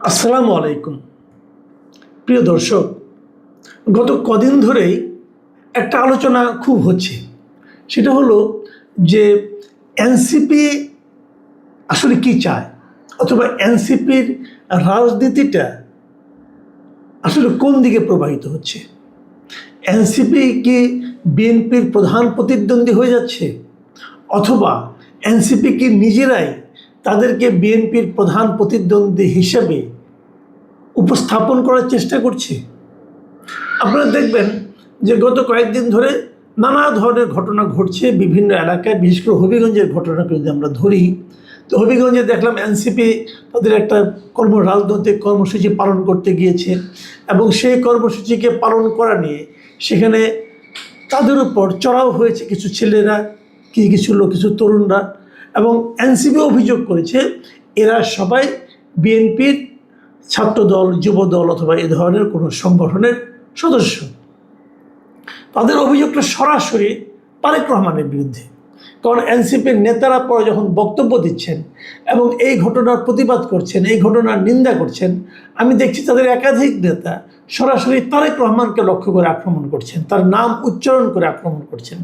আসসালামু আলাইকুম। প্রিয় দর্শক, গত কদিন ধরেই একটা আলোচনা খুব হচ্ছে। সেটা হলো যে এনসিপি আসলে কি চায়, অথবা এনসিপির রাজনীতিটা আসলে কোন দিকে প্রবাহিত হচ্ছে। এনসিপি কি বিএনপির প্রধান প্রতিদ্বন্দ্বী হয়ে যাচ্ছে, অথবা এনসিপি কি নিজেরাই তাদেরকে বিএনপির প্রধান প্রতিদ্বন্দ্বী হিসেবে উপস্থাপন করার চেষ্টা করছে। আপনারা দেখবেন যে গত কয়েকদিন ধরে নানা ধরনের ঘটনা ঘটছে বিভিন্ন এলাকায়, বিশেষ করে হবিগঞ্জের ঘটনাকে যদি আমরা ধরি, তো হবিগঞ্জে দেখলাম এনসিপি তাদের একটা রাজনৈতিক কর্মসূচি পালন করতে গিয়েছে, এবং সেই কর্মসূচিকে পালন করা নিয়ে সেখানে তাদের উপর চড়াও হয়েছে কিছু ছেলেরা, কিছু তরুণরা, এবং এনসিপি অভিযোগ করেছে এরা সবাই বিএনপির ছাত্রদল, যুবদল অথবা এ ধরনের কোনো সংগঠনের সদস্য। তাদের অভিযোগটা সরাসরি তারেক রহমানের বিরুদ্ধে, কারণ এনসিপির নেতারা পরে যখন বক্তব্য দিচ্ছেন এবং এই ঘটনার প্রতিবাদ করছেন, এই ঘটনার নিন্দা করছেন, আমি দেখছি তাদের একাধিক নেতা সরাসরি তারেক রহমানকে লক্ষ্য করে আক্রমণ করছেন, তার নাম উচ্চারণ করে আক্রমণ করছেন।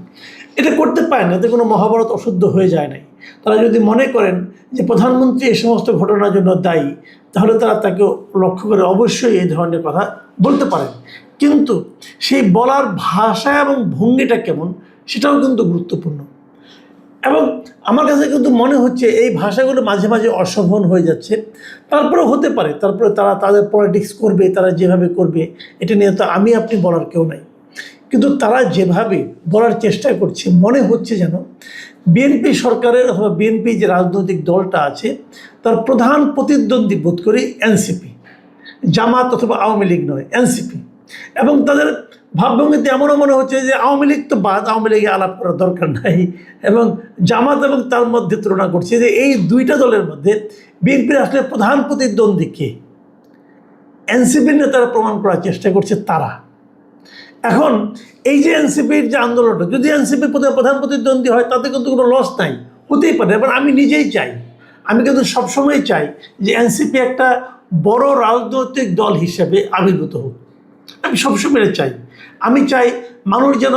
এটা করতে পারে না, এতে কোনো মহাভারত অশুদ্ধ হয়ে যায় নাই। তারা যদি মনে করেন যে প্রধানমন্ত্রী এই সমস্ত ঘটনার জন্য দায়ী, তাহলে তারা তাকে লক্ষ্য করে অবশ্যই এই ধরনের কথা বলতে পারেন। কিন্তু সেই বলার ভাষা এবং ভঙ্গিটা কেমন, সেটাও কিন্তু গুরুত্বপূর্ণ। এবং আমার কাছে কিন্তু মনে হচ্ছে এই ভাষাগুলো মাঝে মাঝে অশোভন হয়ে যাচ্ছে। তারপরেও হতে পারে, তারপরে তারা তাদের পলিটিক্স করবে, তারা যেভাবে করবে এটা নিয়ে তো আমি আপনি বলার কেউ নাই। কিন্তু তারা যেভাবে বলার চেষ্টা করছে, মনে হচ্ছে যেন বিএনপি সরকারের অথবা বিএনপি যে রাজনৈতিক দলটা আছে তার প্রধান প্রতিদ্বন্দ্বী বোধ করি এনসিপি, জামাত অথবা আওয়ামী লীগ নয়, এনসিপি। এবং তাদের ভাবভঙ্গিতে এমনও মনে হচ্ছে যে আওয়ামী লীগ তো বাদ, আওয়ামী লীগে আলাপ করার দরকার নাই, এবং জামাত এবং তার মধ্যে তুলনা করছে যে এই দুইটা দলের মধ্যে বিএনপির আসলে প্রধান প্রতিদ্বন্দ্বী কে। এনসিপির নেতারা প্রমাণ করার চেষ্টা করছে তারা। এখন এই যে এনসিপির যে আন্দোলনটা, যদি এনসিপির প্রধান প্রতিদ্বন্দ্বী হয় তাতে কিন্তু কোনো লস নাই, হতেই পারে। এবার আমি নিজেই চাই, আমি কিন্তু সবসময় চাই যে এনসিপি একটা বড় রাজনৈতিক দল হিসেবে আবির্ভূত হোক। আমি সবসময় চাই, আমি চাই মানুষ যেন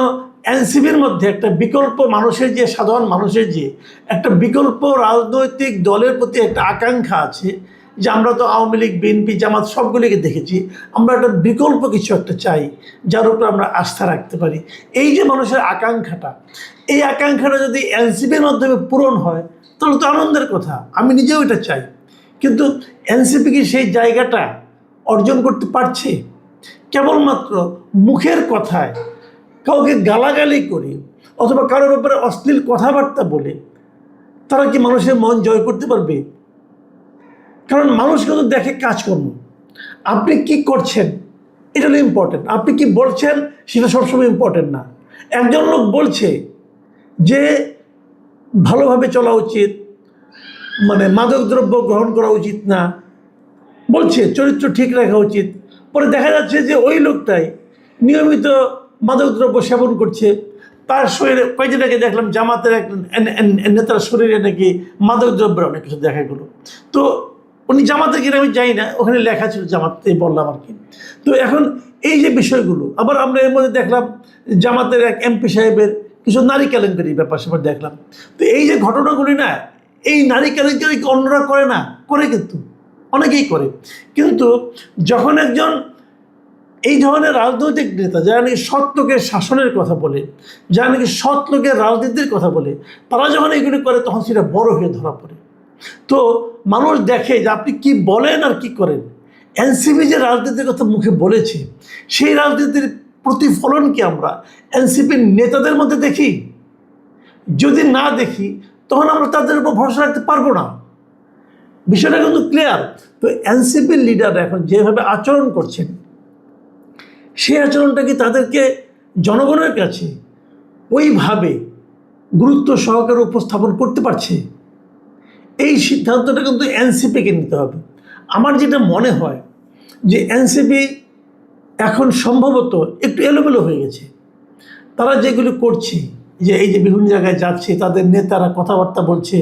এনসিপির মধ্যে একটা বিকল্প, মানুষের যে সাধারণ মানুষের যে একটা বিকল্প রাজনৈতিক দলের প্রতি একটা আকাঙ্ক্ষা আছে, যে আমরা তো আওয়ামী লীগ, বিএনপি, জামাত সবগুলিকে দেখেছি, আমরা একটা বিকল্প কিছু একটা চাই যার উপর আমরা আস্থা রাখতে পারি। এই যে মানুষের আকাঙ্ক্ষাটা, এই আকাঙ্ক্ষাটা যদি এনসিপির মাধ্যমে পূরণ হয় তাহলে তো আনন্দের কথা, আমি নিজেও এটা চাই। কিন্তু এনসিপি কি সেই জায়গাটা অর্জন করতে পারছে? কেবলমাত্র মুখের কথায় কাউকে গালাগালি করে অথবা কারোর ব্যাপারে অশ্লীল কথাবার্তা বলে তারা কি মানুষের মন জয় করতে পারবে? কারণ মানুষ কিন্তু দেখে কাজকর্ম, আপনি কি করছেন এটা হলো ইম্পর্টেন্ট, আপনি কি বলছেন সেটা সবসময় ইম্পর্টেন্ট না। একজন লোক বলছে যে ভালোভাবে চলা উচিত, মানে মাদকদ্রব্য গ্রহণ করা উচিত না, বলছে চরিত্র ঠিক রাখা উচিত, পরে দেখা যাচ্ছে যে ওই লোকটাই নিয়মিত মাদকদ্রব্য সেবন করছে। তার শরীরে কয়েকদিন আগে দেখলাম জামাতের এক নেতার শরীরে নাকি মাদকদ্রব্যের অনেক কিছু দেখা গেলো। তো উনি জামাতে কিনা আমি জানি না, ওখানে লেখা ছিল জামাতে, বললাম আর কি। তো এখন এই যে বিষয়গুলো, আবার আমরা এর মধ্যে দেখলাম জামাতের এক এমপি সাহেবের কিছু নারী কেলেঙ্কারি ব্যাপার সেবার দেখলাম। তো এই যে ঘটনাগুলি না, এই নারী কেলেঙ্কারি অন্যরা করে না, করে কিন্তু অনেকেই করে। কিন্তু যখন একজন এই ধরনের রাজনৈতিক নেতা যারা নাকি সৎ লোকের শাসনের কথা বলে, যারা নাকি সৎ লোকের রাজনীতির কথা বলে, তারা যখন এইগুলি করে তখন সেটা বড় হয়ে ধরা পড়ে। তো মানুষ দেখে যে আপনি কি বলেন আর কি করেন। এনসিপি যে রাজনীতির কথা মুখে বলেছে, সেই রাজনীতির প্রতিফলন কি আমরা এনসিপির নেতাদের মধ্যে দেখি? যদি না দেখি তখন আমরা তাদের উপর ভরসা রাখতে পারবো না। বিষয়টা কিন্তু ক্লিয়ার। তো এনসিপির লিডাররা এখন যেভাবে আচরণ করছেন, সেই আচরণটা কি তাদেরকে জনগণের কাছে ওইভাবে গুরুত্ব সহকারে উপস্থাপন করতে পারছে? এই সিদ্ধান্তটা কিন্তু এনসিপিকে নিতে হবে। আমার যেটা মনে হয় যে এনসিপি এখন সম্ভবত একটু এলোমেলো হয়ে গেছে। তারা যেগুলো করছে, যে এই যে বিভিন্ন জায়গায় যাচ্ছে, তাদের নেতারা কথাবার্তা বলছে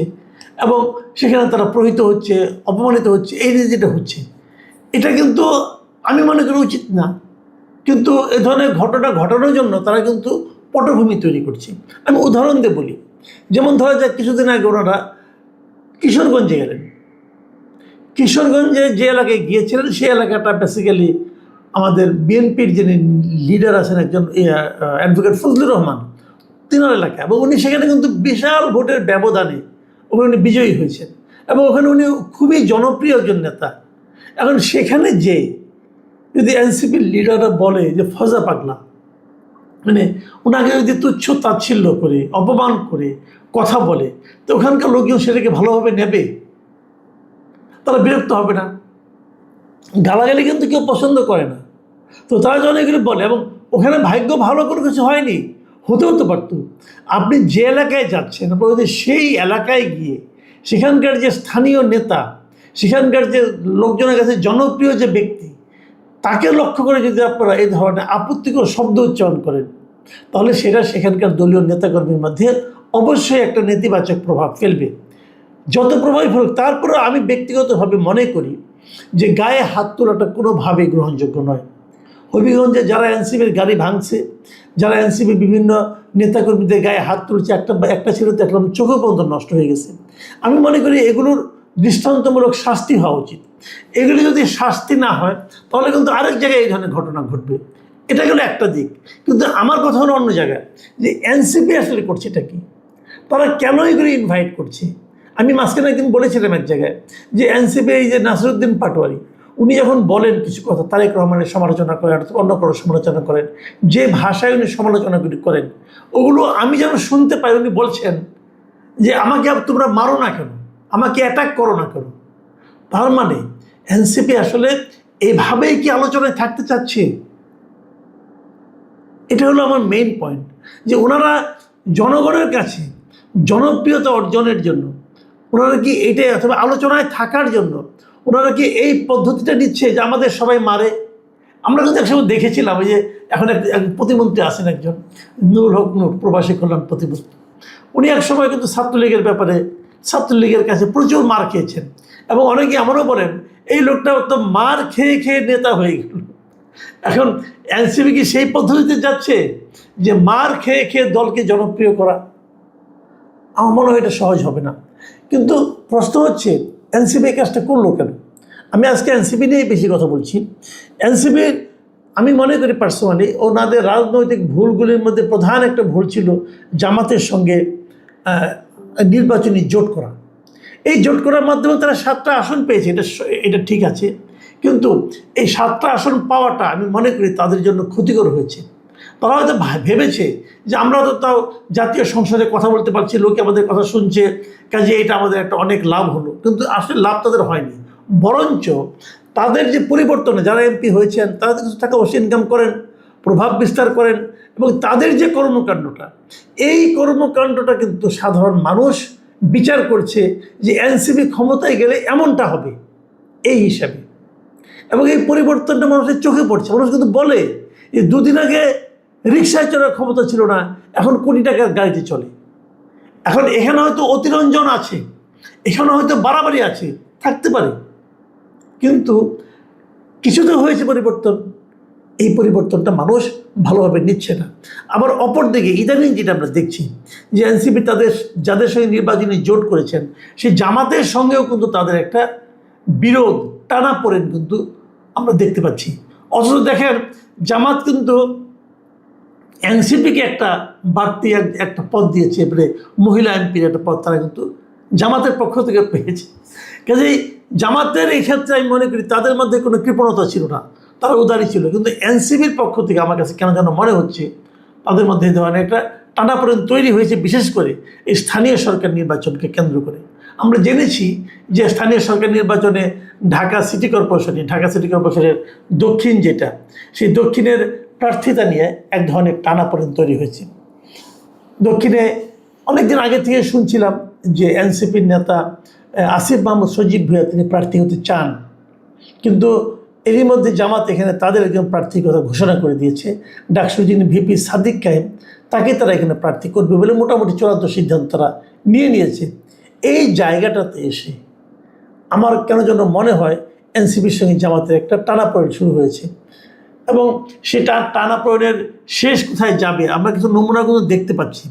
এবং সেখানে তারা প্রহিত হচ্ছে, অপমানিত হচ্ছে, এই যে যেটা হচ্ছে, এটা কিন্তু আমি মনে করি উচিত না, কিন্তু এ ধরনের ঘটনা ঘটানোর জন্য তারা কিন্তু পটভূমি তৈরি করছে। আমি উদাহরণ দিয়ে বলি, যেমন ধরা যাক কিছুদিন আগে ওনারা কিশোরগঞ্জে গেলেন। কিশোরগঞ্জে যে এলাকায় গিয়েছিলেন সেই এলাকাটা বেসিক্যালি আমাদের বিএনপির যিনি লিডার আছেন একজন অ্যাডভোকেট ফজলুর রহমান, তিনার এলাকা, এবং উনি সেখানে কিন্তু বিশাল ভোটের ব্যবধানে ওখানে উনি বিজয়ী হয়েছেন, এবং ওখানে উনি খুবই জনপ্রিয় একজন নেতা। এখন সেখানে যে যদি এনসিপির লিডাররা বলে যে ফজা পাগলা, মানে ওনাকে যদি তুচ্ছ তাচ্ছিল্য করে অপমান করে কথা বলে, তো ওখানকার লোকজন সেটাকে ভালোভাবে নেবে, তারা বিরক্ত হবে না। গালাগালি কিন্তু কেউ পছন্দ করে না, তো তারা যখন এগুলো বলে, এবং ওখানে ভাগ্য ভালো করে কিছু হয়নি, হতে পারতো। আপনি যে এলাকায় যাচ্ছেন আপনার যদি সেই এলাকায় গিয়ে সেখানকার যে স্থানীয় নেতা, সেখানকার যে লোকজনের কাছে জনপ্রিয় যে ব্যক্তি, তাকে লক্ষ্য করে যদি আপনারা এই ধরনের আপত্তিকর শব্দ উচ্চারণ করেন, তাহলে সেটা সেখানকার দলীয় নেতাকর্মীর মধ্যে অবশ্যই একটা নেতিবাচক প্রভাব ফেলবে। যত প্রভাবই ফেলুক, তারপরে আমি ব্যক্তিগতভাবে মনে করি যে গায়ে হাত তোলাটা কোনোভাবেই গ্রহণযোগ্য নয়। হবিগঞ্জে যারা এনসিপির গাড়ি ভাঙছে, যারা এনসিপি বিভিন্ন নেতাকর্মীদের গায়ে হাত তুলছে, একটা ছিল তো একদম চোখে পর্যন্ত নষ্ট হয়ে গেছে। আমি মনে করি এগুলোর দৃষ্টান্তমূলক শাস্তি হওয়া উচিত। এগুলি যদি শাস্তি না হয়, তাহলে কিন্তু আরেক জায়গায় এই ধরনের ঘটনা ঘটবে। এটা গেলো একটা দিক, কিন্তু আমার কথা হলো অন্য জায়গায়, যে এনসিপি আসলে করছে এটা কি, তারা কেন এগুলি ইনভাইট করছে। আমি মাঝখানে একদিন বলেছিলাম এক জায়গায় যে এনসিপি এই যে নাসিরুদ্দিন পাটোয়ারি, উনি যখন বলেন কিছু কথা, তারেক রহমানের সমালোচনা করেন, অন্য কারো সমালোচনা করেন, যে ভাষায় উনি সমালোচনাগুলি করেন, ওগুলো আমি যেন শুনতে পাই উনি বলছেন যে আমাকে তোমরা মারো না কেন, আমাকে অ্যাটাক করো না কেন। তার মানে এনসিপি আসলে এইভাবেই কি আলোচনায় থাকতে চাচ্ছে? এটা হলো আমার মেইন পয়েন্ট, যে ওনারা জনগণের কাছে জনপ্রিয়তা অর্জনের জন্য ওনারা কি এইটাই, অথবা আলোচনায় থাকার জন্য ওনারা কি এই পদ্ধতিটা নিচ্ছে যে আমাদের সবাই মারে? আমরা কিন্তু একসময় দেখেছিলাম, ওই যে এখন এক প্রতিমন্ত্রী আছেন একজন নূর হক নূর, প্রবাসী কল্যাণ প্রতিমন্ত্রী, উনি একসময় কিন্তু ছাত্রলীগের ব্যাপারে ছাত্রলীগের কাছে প্রচুর মার খেয়েছেন, এবং অনেকে এমনও বলেন এই লোকটা তো মার খেয়ে খেয়ে নেতা হয়ে গেল। এখন এনসিপি কি সেই পদ্ধতিতে যাচ্ছে যে মার খেয়ে খেয়ে দলকে জনপ্রিয় করা? আমার মনে হয় এটা সহজ হবে না। কিন্তু প্রশ্ন হচ্ছে এনসিপি এই কাজটা করলো কেন? আমি আজকে এনসিপি নিয়ে বেশি কথা বলছি। এনসিপির আমি মনে করি পার্সোনালি ওনাদের রাজনৈতিক ভুলগুলির মধ্যে প্রধান একটা ভুল ছিল জামাতের সঙ্গে নির্বাচনী জোট করা। এই জোট করার মাধ্যমে তারা 7টা আসন পেয়েছে, এটা ঠিক আছে, কিন্তু এই 7টা আসন পাওয়াটা আমি মনে করি তাদের জন্য ক্ষতিকর হয়েছে। তারা হয়তো ভেবেছে যে আমরা তো তাও জাতীয় সংসদে কথা বলতে পারছি, লোকে আমাদের কথা শুনছে, কাজে এটা আমাদের একটা অনেক লাভ হলো, কিন্তু আসলে লাভ তাদের হয়নি। বরঞ্চ তাদের যে পরিবর্তনে যারা এমপি হয়েছেন তারা কিছু টাকা অবশ্যই ইনকাম করেন, প্রভাব বিস্তার করেন, এবং তাদের যে কর্মকাণ্ডটা, এই কর্মকাণ্ডটা কিন্তু সাধারণ মানুষ বিচার করছে যে এনসিপি ক্ষমতায় গেলে এমনটা হবে এই হিসাবে, এবং এই পরিবর্তনটা মানুষের চোখে পড়ছে। মানুষ কিন্তু বলে যে দুদিন আগে রিক্সায় চলার ক্ষমতা ছিল না, এখন কোটি টাকার গাড়িতে চলে। এখন এখানে হয়তো অতিরঞ্জন আছে, এখানে হয়তো বাড়াবাড়ি আছে, থাকতে পারে, কিন্তু কিছু তো হয়েছে পরিবর্তন। এই পরিবর্তনটা মানুষ ভালোভাবে নিচ্ছে না। আবার অপরদিকে ইদানিং যেটা আমরা দেখছি যে এনসিপি যাদের সঙ্গে নির্বাচনী জোট করেছেন সেই জামাতের সঙ্গেও কিন্তু তাদের একটা বিরোধ, টানাপোড়েন কিন্তু আমরা দেখতে পাচ্ছি। অথচ দেখেন জামাত কিন্তু এনসিপিকে একটা বাড়তি একটা পদ দিয়েছে, এবারে মহিলা এমপির একটা পদ তারা কিন্তু জামাতের পক্ষ থেকে পেয়েছে। কাজেই জামাতের এই ক্ষেত্রে আমি মনে করি তাদের মধ্যে কোনো কৃপণতা ছিল না, তারা উদারী ছিল, কিন্তু এনসিপির পক্ষ থেকে আমার কাছে কেন যেন মনে হচ্ছে তাদের মধ্যে এই ধরনের একটা টানাপোড়েন তৈরি হয়েছে, বিশেষ করে এই স্থানীয় সরকার নির্বাচনকে কেন্দ্র করে। আমরা জেনেছি যে স্থানীয় সরকার নির্বাচনে ঢাকা সিটি কর্পোরেশনের দক্ষিণ যেটা, সেই দক্ষিণের প্রার্থিতা নিয়ে এক ধরনের টানাপোড়েন তৈরি হয়েছে। দক্ষিণে অনেকদিন আগে থেকে শুনছিলাম যে এনসিপির নেতা আসিফ মাহমুদ সজীব ভূঁইয়া তিনি প্রার্থী হতে চান, কিন্তু এরই মধ্যে জামাত এখানে তাদের একজন প্রার্থীর কথা ঘোষণা করে দিয়েছে। ডাকসুর যিনি ভিপি সাদিক কায়েম, তাকে তারা এখানে প্রার্থী করবে বলে মোটামুটি চূড়ান্ত সিদ্ধান্ত তারা নিয়েছে। এই জায়গাটাতে এসে আমার কেন যেন মনে হয় এনসিপির সঙ্গে জামাতের একটা টানাপোড়েন শুরু হয়েছে এবং সেটা টানাপোড়েনের শেষ কোথায় যাবে আমরা কিছু নমুনাগুলো দেখতে পাচ্ছি।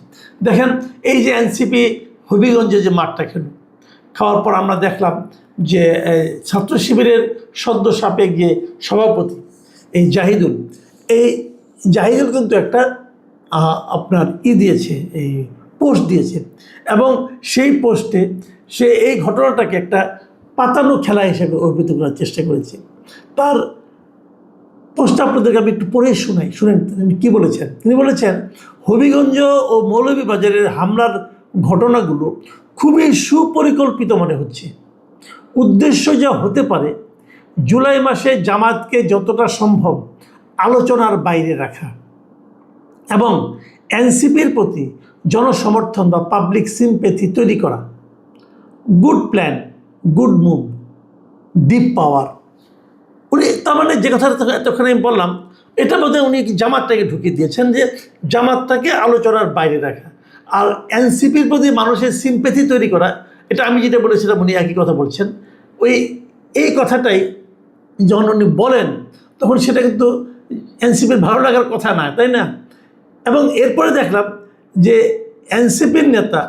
দেখেন, এই যে এনসিপি হবিগঞ্জে যে মাঠটা খাওয়ার পর আমরা দেখলাম যে ছাত্র শিবিরের সদ্য সাপেক যে সভাপতি এই জাহিদুল কিন্তু একটা আপনার দিয়েছে, এই পোস্ট দিয়েছে এবং সেই পোস্টে সে এই ঘটনাটাকে একটা পাতানো খেলা হিসেবে অভিহিত করার চেষ্টা করেছে। তার পোস্টটা আপনাদেরকে আমি একটু পড়ে শুনেন তিনি কী বলেছেন। তিনি বলেছেন, হবিগঞ্জ ও মৌলভীবাজারের হামলার ঘটনাগুলো খুবই সুপরিকল্পিত মনে হচ্ছে। উদ্দেশ্য যা হতে পারে জুলাই মাসে জামাতকে যতটা সম্ভব আলোচনার বাইরে রাখা এবং এনসিপির প্রতি জনসমর্থন বা পাবলিক সিম্প্যাথি তৈরি করা। Good plan, good move, deep power. উনি তার মানে যে কথাটা এতক্ষণ আমি বললাম, এটা বোধহয় উনি জামাতটাকে ঢুকিয়ে দিয়েছেন যে জামাতটাকে আলোচনার বাইরে রাখা আর এনসিপির প্রতি মানুষের সিম্প্যাথি তৈরি করা। এটা আমি যেটা বলেছিলাম উনি একই কথা বলছেন। এই কথাটাই যখন উনি বলেন তখন সেটা কিন্তু এনসিপির ভালো লাগার কথা না, তাই না? এবং এরপরে দেখলাম যে এনসিপির নেতা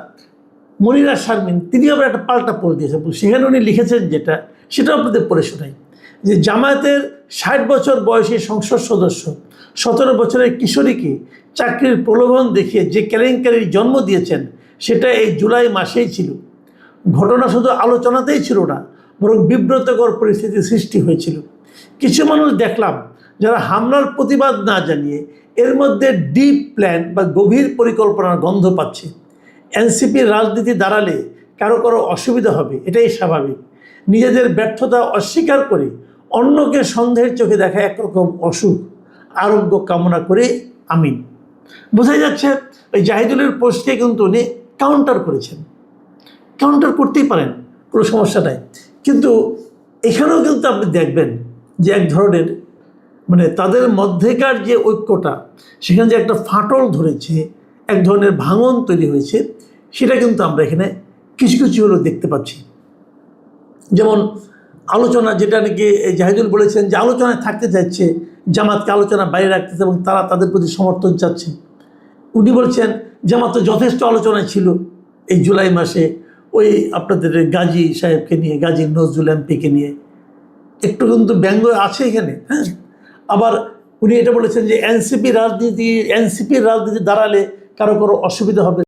মনিরা শারমিন তিনি আবার একটা পাল্টা পোস্ট দিয়েছেন। সেখানে উনি লিখেছেন যেটা, সেটা আপনাদের পড়ে শোনাই যে জামায়াতের 60 বছর বয়সী সংসদ সদস্য 17 বছরের কিশোরীকে চাকরির প্রলোভন দেখিয়ে যে কেলেঙ্কারির জন্ম দিয়েছেন সেটা এই জুলাই মাসেই ছিল। ঘটনা শুধু আলোচনাতেই ছিল না, বরং বিব্রতকর পরিস্থিতি সৃষ্টি হয়েছিল। কিছু মানুষ দেখলাম যারা হামলার প্রতিবাদ না জানিয়ে এর মধ্যে ডিপ প্ল্যান বা গভীর পরিকল্পনার গন্ধ পাচ্ছে। এনসিপির রাজনীতি দাঁড়ালে কারো অসুবিধা হবে, এটাই স্বাভাবিক। নিজেদের ব্যর্থতা অস্বীকার করে অন্যকে সন্দেহের চোখে দেখা একরকম অসুখ, আরোগ্য কামনা করে আমিন। বোঝাই যাচ্ছে ওই জাহিদুলের পোস্টকে কিন্তু উনি কাউন্টার করেছেন। কাউন্টার করতেই পারেন, কোনো সমস্যা নাই, কিন্তু এখানেও কিন্তু আপনি দেখবেন যে এক ধরনের মানে তাদের মধ্যেকার যে ঐক্যটা সেখানে যে একটা ফাটল ধরেছে, এক ধরনের ভাঙন তৈরি হয়েছে, সেটা কিন্তু আমরা এখানে কিছু হলেও দেখতে পাচ্ছি। যেমন আলোচনা, যেটা নাকি জাহিদুল বলেছেন যে আলোচনায় থাকতে চাইছে, জামাতকে আলোচনা বাইরে রাখতেছে এবং তারা তাদের প্রতি সমর্থন চাচ্ছে। উনি বলছেন জামাত তো যথেষ্ট আলোচনায় ছিল এই জুলাই মাসে, ওই আপনাদের গাজী সাহেবকে নিয়ে, গাজী নজরুল এমপিকে নিয়ে একটু কিন্তু ব্যঙ্গ আছে এখানে। হ্যাঁ, আবার উনি এটা বলেছেন যে এনসিপির রাজনীতি দাঁড়ালে কারো অসুবিধা হবে।